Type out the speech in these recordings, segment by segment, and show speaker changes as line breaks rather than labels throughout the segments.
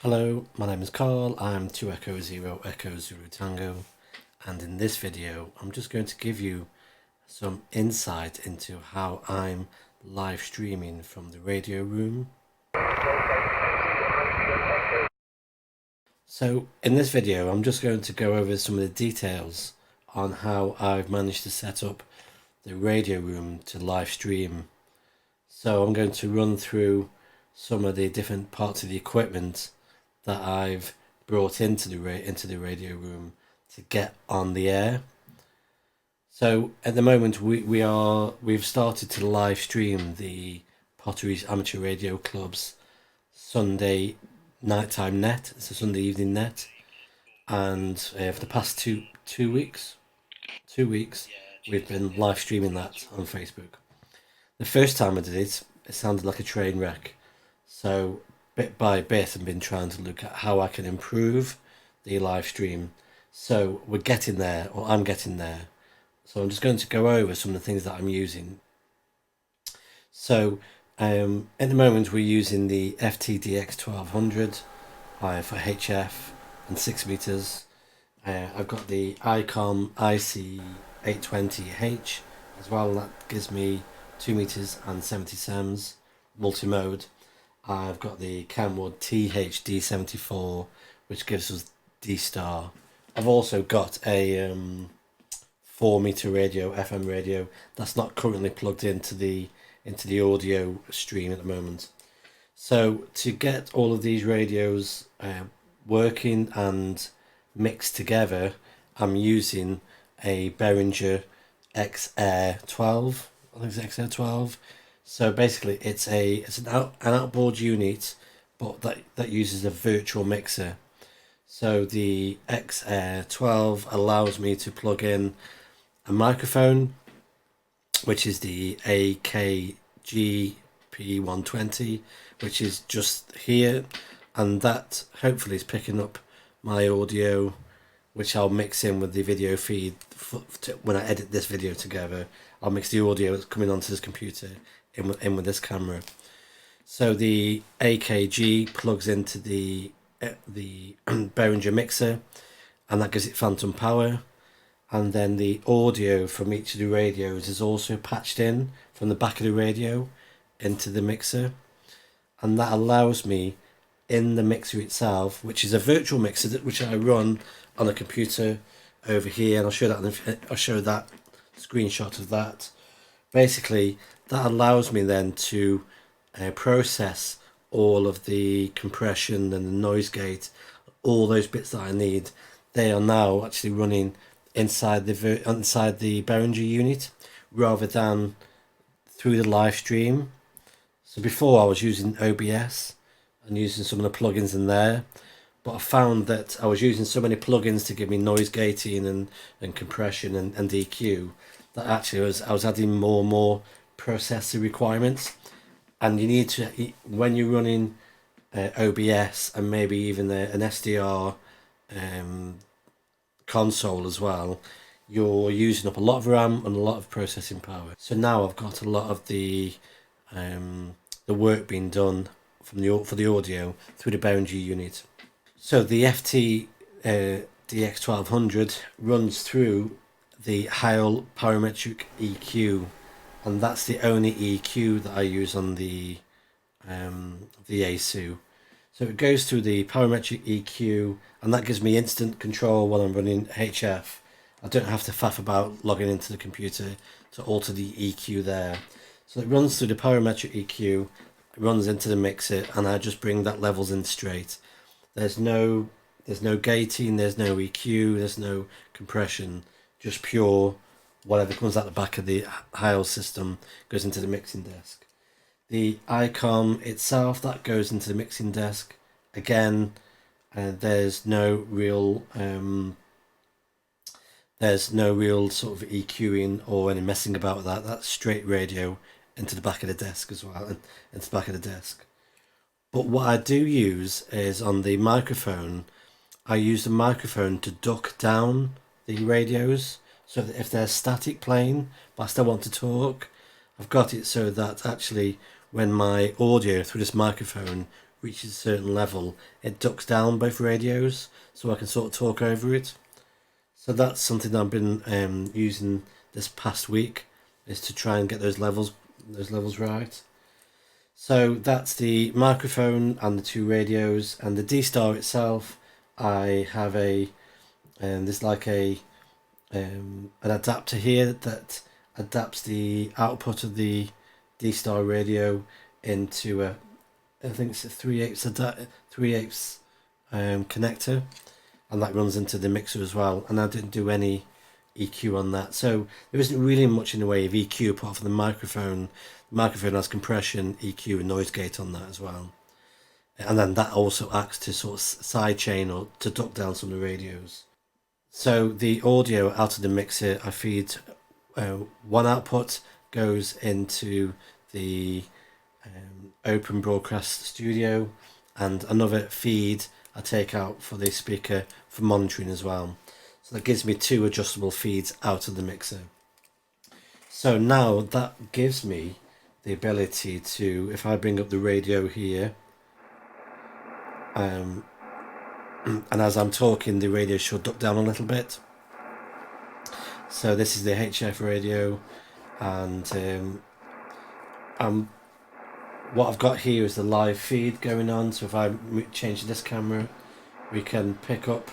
Hello, my name is Carl, I'm 2 Echo 0 Echo Zulu Tango, and in this video I'm just going to give you some insight into how I'm live streaming from the radio room. So in this video I'm just going to go over some of the details on how I've managed to set up the radio room to live stream. So I'm going to run through some of the different parts of the equipment that I've brought into the radio room to get on the air. So at the moment we've started to live stream the Potteries Amateur Radio Club's Sunday nighttime net. It's a Sunday evening net, and for the past two weeks we've been live streaming that on Facebook. The first time I did it, it sounded like a train wreck. So bit by bit I've been trying to look at how I can improve the live stream. So we're getting there, or I'm getting there. So I'm just going to go over some of the things that I'm using. So at the moment we're using the FTDX 1200 for HF and 6 meters. I've got the ICOM IC 820H as well, and that gives me 2 meters and 70 sems multi-mode. I've got the Kenwood THD74, which gives us D star. I've also got a 4 meter radio, FM radio, that's not currently plugged into the audio stream at the moment. So to get all of these radios working and mixed together, I'm using a Behringer XR 12. I think it's XR 12. So basically it's an outboard unit, but that uses a virtual mixer. So the XR 12 allows me to plug in a microphone, which is the AKG P120, which is just here, and that hopefully is picking up my audio, which I'll mix in with the video feed when I edit this video together. I'll mix the audio that's coming onto this computer in with this camera. So the AKG plugs into the Behringer mixer, and that gives it phantom power. And then the audio from each of the radios is also patched in from the back of the radio into the mixer, and that allows me in the mixer itself, which is a virtual mixer which I run on a computer over here, and I'll show that screenshot of that. Basically, that allows me then to process all of the compression and the noise gate, all those bits that I need. They are now actually running inside the Behringer unit rather than through the live stream. So before I was using OBS and using some of the plugins in there, but I found that I was using so many plugins to give me noise gating and compression and EQ that actually I was adding more and more processor requirements. And you need to, when you're running OBS and maybe even an SDR console as well, you're using up a lot of RAM and a lot of processing power. So now I've got a lot of the work being done for the audio through the Behringer unit. So the FT DX 1200 runs through the Heil parametric EQ, and that's the only EQ that I use on the ASU. So it goes through the parametric EQ, and that gives me instant control while I'm running HF. I don't have to faff about logging into the computer to alter the EQ there. So it runs through the parametric EQ, it runs into the mixer, and I just bring that levels in straight. There's no gating, there's no EQ, there's no compression, just pure whatever comes out the back of the Heil system goes into the mixing desk. The ICOM itself, that goes into the mixing desk. Again, there's no real sort of EQing or any messing about with that. That's straight radio into the back of the desk as well, and into the back of the desk. But what I do use is on the microphone, I use the microphone to duck down the radios, so that if they're static playing but I still want to talk, I've got it so that actually when my audio through this microphone reaches a certain level, it ducks down both radios, so I can sort of talk over it. So that's something I've been using this past week, is to try and get those levels right. So that's the microphone and the two radios, and the D-Star itself. I have there's like an adapter here that adapts the output of the D-Star radio into I think it's a 3/8 connector, and that runs into the mixer as well. And I didn't do any EQ on that, so there isn't really much in the way of EQ apart from the microphone. The microphone has compression, EQ, and noise gate on that as well, and then that also acts to sort of sidechain or to duck down some of the radios. So the audio out of the mixer, I feed one output goes into the open broadcast studio, and another feed I take out for the speaker for monitoring as well. So that gives me two adjustable feeds out of the mixer. So now that gives me the ability to, if I bring up the radio here, and as I'm talking, the radio should duck down a little bit. So this is the HF radio, and what I've got here is the live feed going on. So if I change this camera, we can pick up.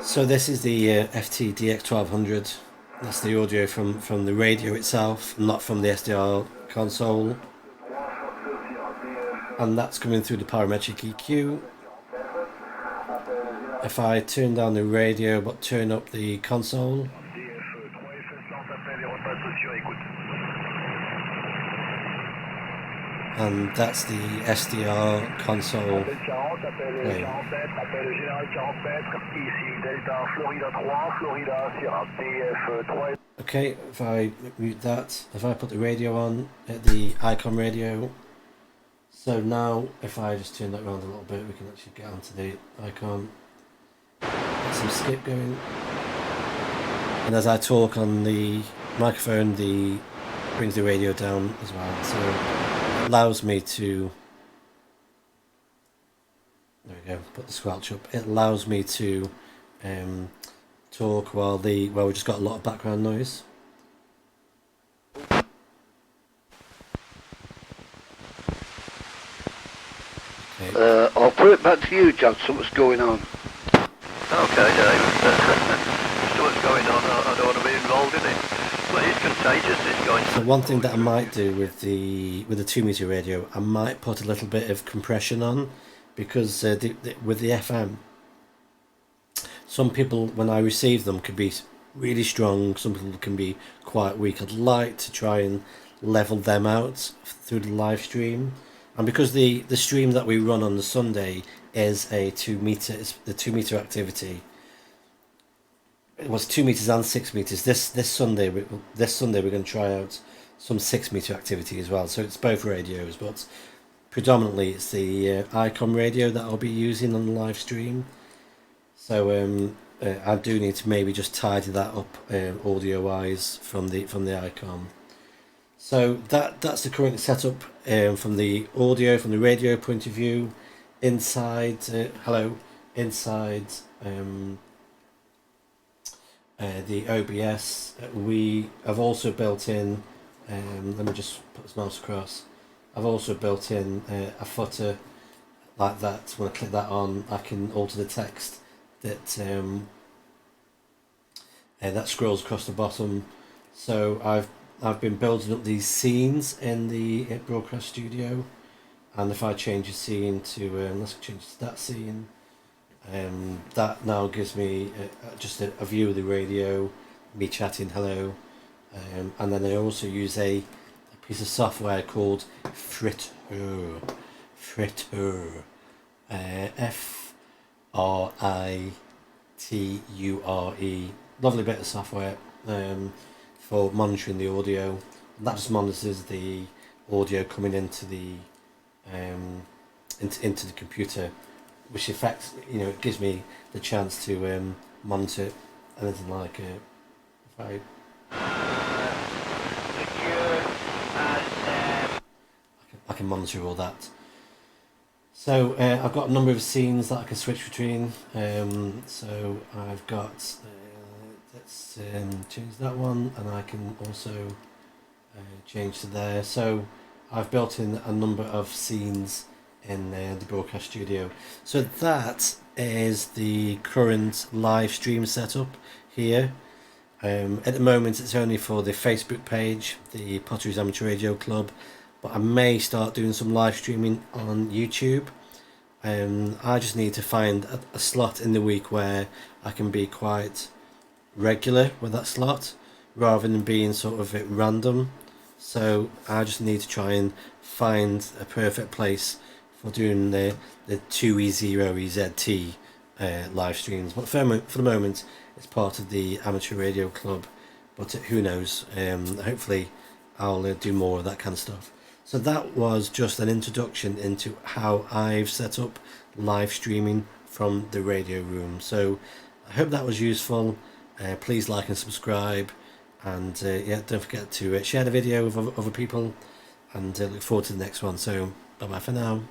So this is the FT-DX1200. That's the audio from the radio itself, not from the SDR console. And that's coming through the parametric EQ. If I turn down the radio but turn up the console, and that's the SDR console playing. Okay, if I mute that, if I put the radio on at the ICOM radio, so now if I just turn that around a little bit, we can actually get onto the ICOM, get some skip going, and as I talk on the microphone, brings the radio down as well, so it allows me to, there we go, put the squelch up, it allows me to talk while we just got a lot of background noise.
Okay. I'll put it back to you, John, so what's going on?
Okay, Dave. So what's going on? I don't want to be involved in it. But it's contagious, this guy.
So one thing that I might do with the 2-meter radio, I might put a little bit of compression on, because with the FM, some people, when I receive them, can be really strong, some people can be quite weak. I'd like to try and level them out through the live stream. And because the stream that we run on the Sunday is a 2-meter, it's the 2-meter activity. It was 2 meters and 6 meters. This Sunday we're going to try out some 6-meter activity as well. So it's both radios, but predominantly it's the ICOM radio that I'll be using on the live stream. So I do need to maybe just tidy that up audio wise from the ICOM. So that's the current setup from the audio, from the radio point of view. Inside the OBS, we have also built in, let me just put this mouse across, I've also built in a footer like that. When I click that on, I can alter the text that scrolls across the bottom. So I've been building up these scenes in the broadcast studio, and if I change a scene to let's change to that scene, that now gives me just a view of the radio, me chatting hello, and then I also use a piece of software called Friture, Friture, lovely bit of software for monitoring the audio. That just monitors the audio coming into the into the computer, which affects, it gives me the chance to monitor anything like it. If I can monitor all that. So I've got a number of scenes that I can switch between. So I've got, let's change that one, and I can also change to there. So I've built in a number of scenes in the broadcast studio. So that is the current live stream setup here. At the moment it's only for the Facebook page, the Potteries Amateur Radio Club, but I may start doing some live streaming on YouTube. I just need to find a slot in the week where I can be quite regular with that slot rather than being sort of at random. So I just need to try and find a perfect place for doing the 2E0EZT live streams. But for the moment it's part of the Amateur Radio Club, but who knows, hopefully I'll do more of that kind of stuff. So that was just an introduction into how I've set up live streaming from the radio room. So I hope that was useful. Please like and subscribe, and yeah, don't forget to share the video with other people, and look forward to the next one. So bye bye for now.